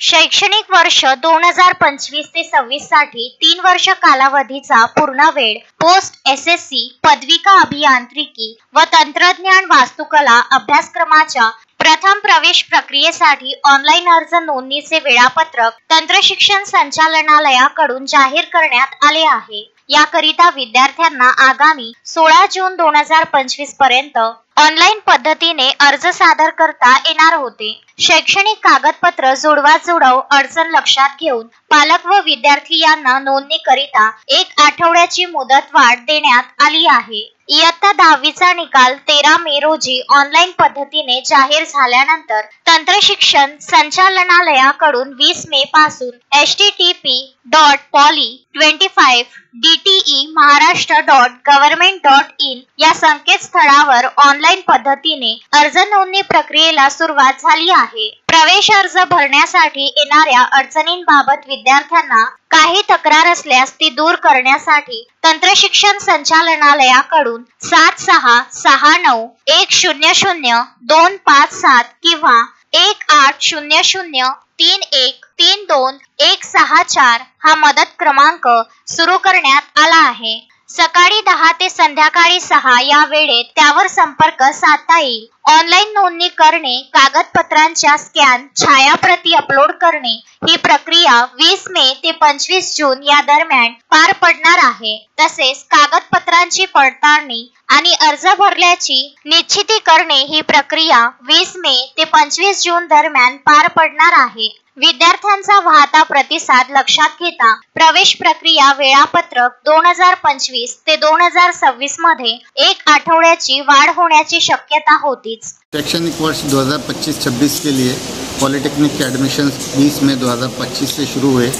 शैक्षणिक वर्ष 2025 ते 26 साठी 3 वर्ष कालावधीचा पूर्णवेळ पोस्ट एसएससी पदविका अभियांत्रिकी व तंत्रज्ञान वास्तुकला अभ्यासक्रमाच्या प्रथम प्रवेश प्रक्रियेसाठी ऑनलाईन अर्ज नोंदणीचे वेळापत्रक तंत्रशिक्षण संचालनालयाकडून जाहीर करण्यात आले आहे। याकरिता विद्यार्थ्यांना आगामी 16 जून 2025 पर्यंत ऑनलाईन पद्धतीने अर्ज सादर करता येणार होते। शैक्षणिक कागदपत्र जुळवाजुळव अडचण लक्षात घेऊन पालक व विद्यार्थी यांना नोंदणीकरिता 1 आठवड्याची मुदतवाढ देण्यात आली आहे। इयत्ता 10वीचा निकाल 13 मे रोजी ऑनलाईन पद्धतीने जाहीर झाल्यानंतर तंत्रशिक्षण संचालनालयाकडून 20 मे पासून http://poly25dte.maharashtra.government.in या संकेतस्थळावर ऑनलाईन पद्धतीने अर्ज नोंदणी प्रक्रियेला सुरुवात झाली आहे। प्रवेश अर्ज भरण्यासाठी येणाऱ्या अडचणींबाबत विद्यार्थ्यांना काही तक्रार असल्यास ती दूर करण्यासाठी तंत्रशिक्षण संचालनालयाकडून 7669100257 किंवा 1800313164 हा मदत क्रमांक सुरू करण्यात आला आहे। सकाळी 10 ते संध्याकाळी 6 या वेळेत त्यावर संपर्क साधता येईल। ऑनलाईन नोंदणी करणे, कागदपत्रांच्या स्कॅन, छायाप्रती अपलोड करणे ही प्रक्रिया 20 मे ते 25 जून या दरम्यान पार पडणार आहे। तसेच कागदपत्रांची पडताळणी आणि अर्ज भरल्याची निश्चिती करणे ही प्रक्रिया 20 मे ते 25 जून दरम्यान पार पडणार आहे। विद्यार्थ्यांचा वाहता प्रतिसाद लक्षात घेता प्रवेश प्रक्रिया वेळापत्रक 2025 ते 2026 मध्ये 1 आठवड्याची वाढ होण्याची शक्यता होतीच। शैक्षणिक वर्ष 2025-26 के लिए पॉलिटेक्निक के एडमिशन 20 मई 2025 से शुरू हुए।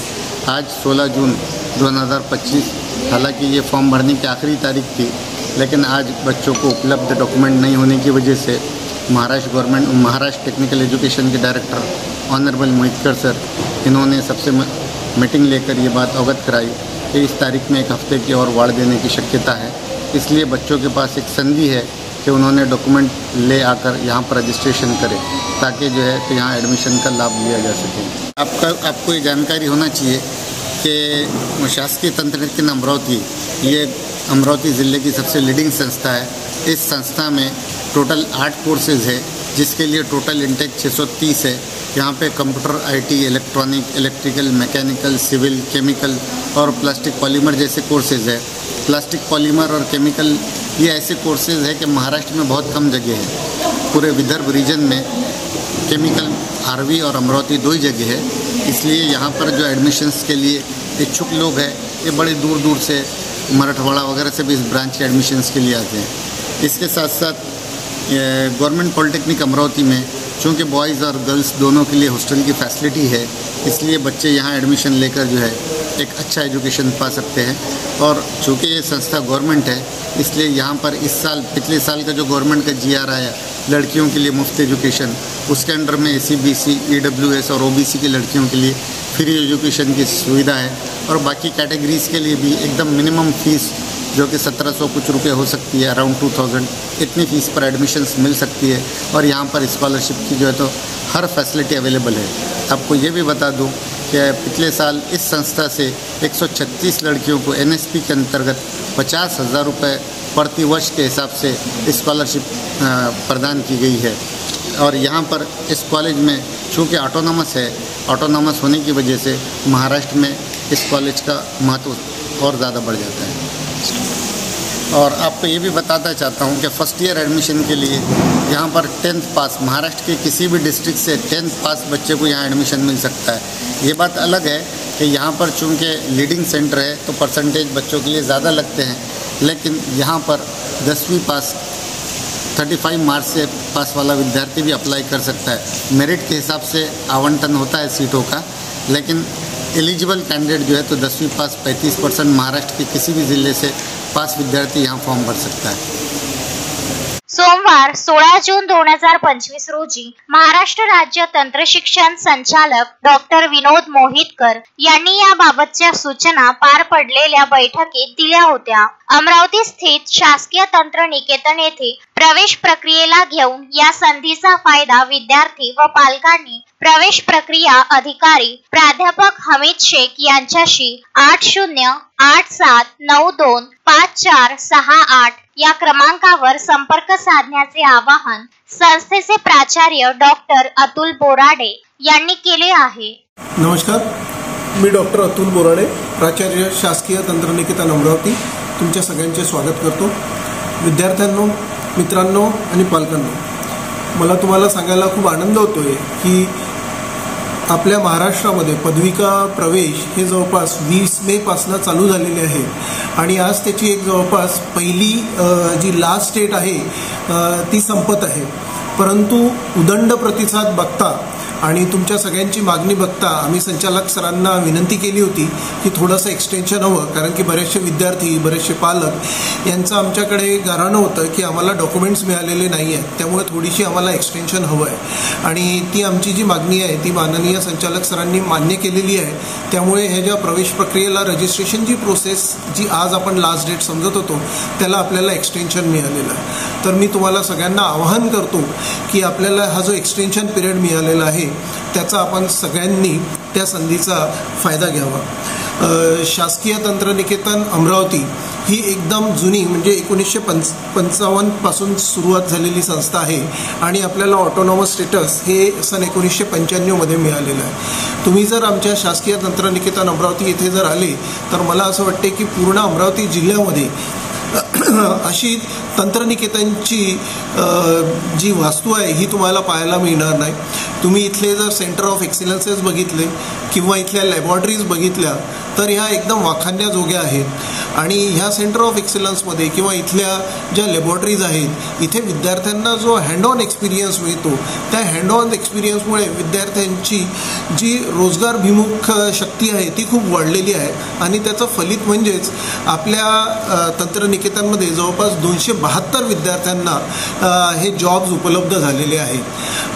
आज 16 जून 2025, हालांकि ये फॉर्म भरने की आखिरी तारीख थी, लेकिन आज बच्चों को उपलब्ध डॉक्यूमेंट नहीं होने की वजह से महाराष्ट्र टेक्निकल एजुकेशन के डायरेक्टर ऑनरेबल मोहितकर सर, इन्होंने सबसे मीटिंग लेकर ये बात अवगत कराई कि इस तारीख में 1 हफ्ते की और वाढ़ देने की शक्यता है। इसलिए बच्चों के पास एक संधि है कि उन्होंने डॉक्यूमेंट ले आकर यहाँ पर रजिस्ट्रेशन करें, ताकि जो है कि यहाँ एडमिशन का लाभ लिया जा सके। आपको ये जानकारी होना चाहिए कि शासकीय तंत्रनिकेतन अमरावती, ये अमरावती ज़िले की सबसे लीडिंग संस्था है। इस संस्था में टोटल 8 कोर्सेज़ है, जिसके लिए टोटल इंटेक 630 है। यहाँ पे computer, IT, electronic, electrical, mechanical, civil, chemical और प्लास्टिक पॉलीमर जैसे कोर्सेज़ है। प्लास्टिक पॉलीमर और केमिकल ये ऐसे कोर्सेज़ है कि महाराष्ट्र में बहुत कम जगह है। पूरे विदर्भ रीजन में केमिकल आरवी और अमरावती 2 ही जगह है। इसलिए यहाँ पर जो एडमिशन्स के लिए इच्छुक लोग हैं, ये बड़े दूर दूर से मराठवाड़ा वगैरह से भी इस ब्रांच के एडमिशन्स के लिए आते हैं। इसके साथ साथ गवर्नमेंट पॉलिटेक्निक अमरावती में चूँकि बॉयज़ और गर्ल्स दोनों के लिए हॉस्टल की फैसिलिटी है, इसलिए बच्चे यहाँ एडमिशन लेकर जो है एक अच्छा एजुकेशन पा सकते हैं। और चूँकि ये संस्था गवर्नमेंट है, इसलिए यहाँ पर इस साल, पिछले साल का जो गवर्नमेंट का GR आया लड़कियों के लिए मुफ्त एजुकेशन, उसके अंडर में SC, BC, EWS और OBC की लड़कियों के लिए फ्री एजुकेशन की सुविधा है। और बाकी कैटेगरीज़ के लिए भी एकदम मिनिमम फ़ीस जो कि 1700 कुछ रुपये हो सकती है, अराउंड 2000 इतनी फ़ीस पर एडमिशन्स मिल सकती है। और यहाँ पर स्कॉलरशिप की जो है तो हर फैसिलिटी अवेलेबल है। आपको ये भी बता दूँ कि पिछले साल इस संस्था से 136 लड़कियों को NSP के अंतर्गत 50,000 रुपये प्रति वर्ष के हिसाब से स्कॉलरशिप प्रदान की गई है। और यहाँ पर इस कॉलेज में चूँकि ऑटोनॉमस है, ऑटोनॉमस होने की वजह से महाराष्ट्र में इस कॉलेज का महत्व और ज़्यादा बढ़ जाता है। और आपको ये भी बताना चाहता हूँ कि फर्स्ट ईयर एडमिशन के लिए यहाँ पर 10th पास, महाराष्ट्र के किसी भी डिस्ट्रिक्ट से 10th पास बच्चे को यहाँ एडमिशन मिल सकता है। ये बात अलग है कि यहाँ पर चूँकि लीडिंग सेंटर है तो परसेंटेज बच्चों के लिए ज़्यादा लगते हैं, लेकिन यहाँ पर 10वीं पास 35 मार्क्स से पास वाला विद्यार्थी भी अप्लाई कर सकता है। मेरिट के हिसाब से आवंटन होता है सीटों का, लेकिन एलिजिबल कैंडिडेट जो है तो 10वीं पास 35% महाराष्ट्र के किसी भी ज़िले से पास विद्यार्थी यहाँ फॉर्म भर सकता है। सोमवार 16 जून 2025 रोजी महाराष्ट्र राज्य तंत्रशिक्षण संचालक डॉक्टर विनोद मोहितकर यांनी याबाबतच्या सूचना पार पडलेल्या बैठकीत दिल्या होत्या। अमरावती स्थित शासकीय तंत्रनिकेतन येथे प्रवेश प्रक्रियेला घेऊन या संधीचा फायदा विद्यार्थी व पालकांनी प्रवेश प्रक्रिया अधिकारी प्राध्यापक हमीद शेख यांच्याशी 8087925468 या क्रमांकावर संपर्क साधण्याचे आवाहन संस्थेचे प्राचार्य डॉक्टर अतुल बोराडे यांनी केले आहे. नमस्कार, मी डॉक्टर अतुल बोराडे, प्राचार्य शासकीय तंत्रनिकेतन अमरावती. तुमच्या सगळ्यांचे स्वागत करतो. विद्यार्थ्यांनो, मित्रांनो आणि पालकांनो, मला तुम्हाला सांगायला खूप आनंद होतोय की आपल्या महाराष्ट्रामध्ये पदविका प्रवेश हे जवळपास 20 मे पासून चालू झालेले आहे आणि आज त्याची एक जवळपास पहिली जी लास्ट डेट आहे ती संपत आहे. परंतु उदंड प्रतिसाद बघता आणि तुमच्या सगळ्यांची मागणी बघता आम्ही संचालक सरांना विनंती केली होती की थोडंसं एक्सटेन्शन हवं, कारण की बरेचसे विद्यार्थी, बरेचसे पालक यांचं आमच्याकडे गाऱ्हाणं होतं की आम्हाला डॉक्युमेंट्स मिळालेले नाही आहेत, त्यामुळे थोडीशी आम्हाला एक्सटेन्शन हवं आहे. आणि ती आमची जी मागणी आहे ती माननीय संचालक सरांनी मान्य केलेली आहे. त्यामुळे ह्या ज्या प्रवेश प्रक्रियेला रजिस्ट्रेशनची प्रोसेस जी आज आपण लास्ट डेट समजत होतो त्याला आपल्याला एक्सटेन्शन मिळालेलं आहे. तर मी तुम्हाला सगळ्यांना आवाहन करतो की आपल्याला हा जो एक्सटेन्शन पिरियड मिळालेला आहे त्याचा आपण सगळ्यांनी त्या संधीचा फायदा घ्यावा. शासकीय तंत्रनिकेतन अमरावती ही एकदम जुनी, म्हणजे 1955 पासून सुरुवात झालेली संस्था आहे आणि आपल्याला ऑटोनॉमस स्टेटस हे सन 1995 मध्ये मिळालेलं आहे. तुम्ही जर आमच्या शासकीय तंत्रनिकेतन अमरावती येथे जर आले तर मला असं वाटते की पूर्ण अमरावती जिल्ह्यामध्ये अशी तंत्रनिकेतनची जी वास्तू आहे ही तुम्हाला पाहायला मिळणार नाही. तुम्ही इथले जर सेंटर ऑफ एक्सिलन्सेस बघितले किंवा इथल्या लॅबॉरेटरीज बघितल्या तर ह्या एकदम वाखाणण्याजोग्या आहेत. आणि ह्या सेंटर ऑफ एक्सिलन्समध्ये किंवा इथल्या ज्या लॅबॉरेटरीज आहेत इथे विद्यार्थ्यांना जो हँड ऑन एक्सपिरियन्स मिळतो त्या हँड ऑन एक्सपिरियन्समुळे विद्यार्थ्यांची जी रोजगारभिमुख शक्ती आहे ती खूप वाढलेली आहे. आणि त्याचं फलित म्हणजेच आपल्या तंत्रनिकेतनमध्ये जवळपास 272 विद्यार्थ्यांना हे जॉब्स उपलब्ध झालेले आहेत.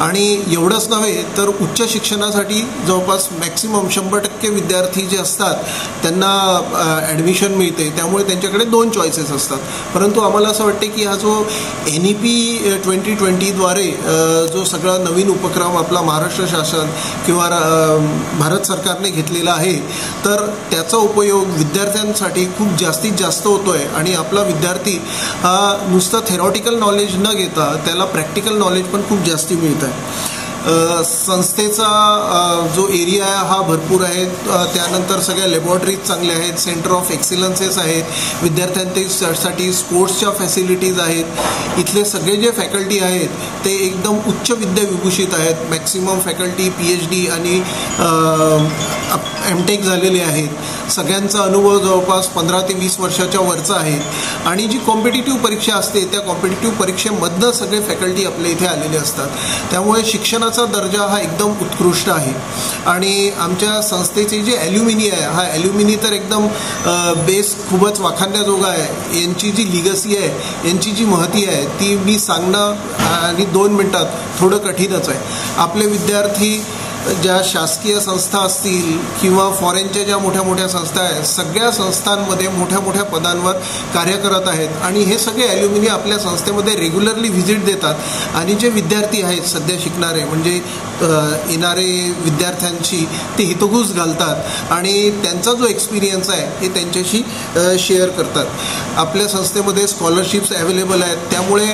आणि एवढंच नव्हे तर उच्च शिक्षणासाठी जवळपास मॅक्सिमम 100% विद्यार्थी जे असतात त्यांना ॲडमिशन मिळते. त्यामुळे त्यांच्याकडे 2 चॉईसेस असतात. परंतु आम्हाला असं वाटते की हा जो NEP 2020द्वारे जो सगळा नवीन उपक्रम आपला महाराष्ट्र शासन किंवा भारत सरकारने घेतलेला आहे तर त्याचा उपयोग विद्यार्थ्यांसाठी खूप जास्तीत जास्त होतो आहे. आणि आपला विद्यार्थी हा नुसतं थेरॉटिकल नॉलेज न घेता त्याला प्रॅक्टिकल नॉलेज पण खूप जास्ती मिळतं आहे. संस्थेचा जो एरिया आहे हा भरपूर आहे. त्यानंतर सगळ्या लॅबॉरेटरीज चांगल्या आहेत, सेंटर ऑफ एक्सिलन्सेस आहेत, विद्यार्थ्यांसाठी स्पोर्ट्सच्या फॅसिलिटीज आहेत. इथले सगळे जे फॅकल्टी आहेत ते एकदम उच्च विद्याविभूषित आहेत. मॅक्सिमम फॅकल्टी PhD आणि MTech झालेले आहेत. सगळ्यांचा अनुभव जवळपास 15 ते 20 वर्षाच्या वरचा आहे. आणि जी कॉम्पिटिटिव्ह परीक्षा असते त्या कॉम्पिटिटिव्ह परीक्षेमधनं सगळे फॅकल्टी आपल्या इथे आलेले असतात. त्यामुळे शिक्षणाचा दर्जा हा एकदम उत्कृष्ट आहे. आणि आमच्या संस्थेचे जे ॲल्युमिनी आहे हा ॲल्युमिनी तर एकदम बेस खूपच वाखाणण्याजोगा आहे. यांची जी लिगसी आहे, यांची जी महती आहे ती मी सांगणं आणि 2 मिनटात थोडं कठीणच आहे. आपले विद्यार्थी ज्या शासकीय संस्था असतील किंवा फॉरेनच्या ज्या मोठ्या मोठ्या संस्था आहेत सगळ्या संस्थांमध्ये मोठ्या मोठ्या पदांवर कार्य करत आहेत. आणि हे सगळे ॲल्युमिनी आपल्या संस्थेमध्ये रेग्युलरली व्हिजिट देतात. आणि जे विद्यार्थी आहेत सध्या शिकणारे, म्हणजे येणारे विद्यार्थ्यांची ते हितगुज घालतात आणि त्यांचा जो एक्सपिरियन्स आहे हे त्यांच्याशी शेअर करतात. आपल्या संस्थेमध्ये स्कॉलरशिप्स अवेलेबल आहेत. त्यामुळे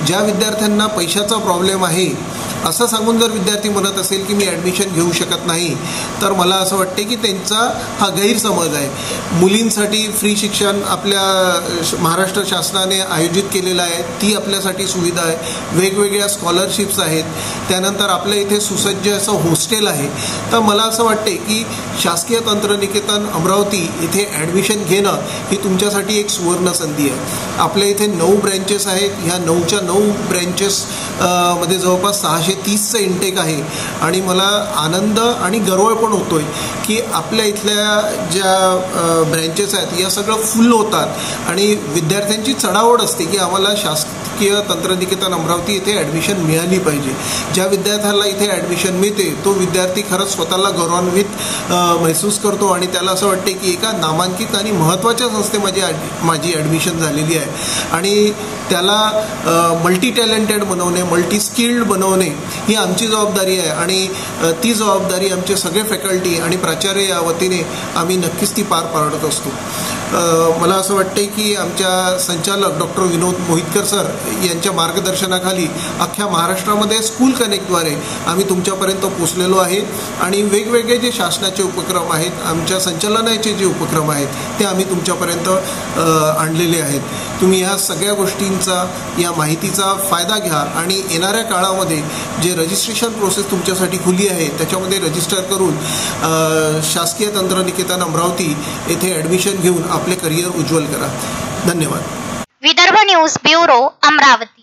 ज्या विद्यार्थ्यांना पैशाचा प्रॉब्लेम आहे असं सांगून जर विद्यार्थी म्हणत असेल की मी ॲडमिशन घेऊ शकत नाही तर मला असं वाटते की त्यांचा हा गैरसमज आहे. मुलींसाठी फ्री शिक्षण आपल्या महाराष्ट्र शासनाने आयोजित केलेलं आहे, ती आपल्यासाठी सुविधा आहे. वेगवेगळ्या स्कॉलरशिप्स आहेत. त्यानंतर आपल्या इथे सुसज्ज असं हॉस्टेल आहे. तर मला असं वाटते की शासकीय तंत्रनिकेतन अमरावती इथे ॲडमिशन घेणं ही तुमच्यासाठी एक सुवर्ण संधी आहे. आपल्या इथे 9 ब्रँचेस आहेत. ह्या 9च्या 9 ब्रँचेस मध्ये जवळपास 630चं इंटेक आहे. आणि मला आनंद आणि गर्व पण होतोय की आपल्या इथल्या ज्या ब्रँचेस आहेत या सगळं फुल होतात आणि विद्यार्थ्यांची चढाओढ असते की आम्हाला शासकीय तंत्रनिकेतन अमरावती येथे ॲडमिशन मिळाली पाहिजे. ज्या विद्यार्थ्याला इथे ॲडमिशन मिळते तो विद्यार्थी खरंच स्वतःला गौरवान्वित महसूस करतो आणि त्याला असं वाटते की एका नामांकित आणि महत्त्वाच्या संस्थेमध्ये माझी ॲडमिशन झालेली आहे आणि त्याला मल्टी टॅलेंटेड बनवणे, मल्टी स्किल्ड बनवणे ही आमची जबाबदारी आहे आणि ती जबाबदारी आमचे सगळे फॅकल्टी आणि प्राचार्य या वतीने आम्ही नक्कीच ती पार पाडत असतो. मला असं वाटते की आमच्या संचालक डॉक्टर विनोद मोहितकर सर यांच्या मार्गदर्शनाखाली अख्ख्या महाराष्ट्रामध्ये स्कूल कनेक्टद्वारे आम्ही तुमच्यापर्यंत पोचलेलो आहे आणि वेगवेगळे जे शासनाचे उपक्रम आहेत, आमच्या संचालनाचे जे उपक्रम आहेत ते आम्ही तुमच्यापर्यंत आणलेले आहेत. तुम्ही ह्या सगळ्या गोष्टींचा, या माहितीचा फायदा घ्या आणि येणाऱ्या काळामध्ये जे रजिस्ट्रेशन प्रोसेस तुमच्यासाठी खुली आहे त्याच्यामध्ये रजिस्टर करून शासकीय तंत्रनिकेतन अमरावती येथे ॲडमिशन घेऊन आपले करिअर उज्ज्वल करा. धन्यवाद. Vidarbha news bureau, Amravati.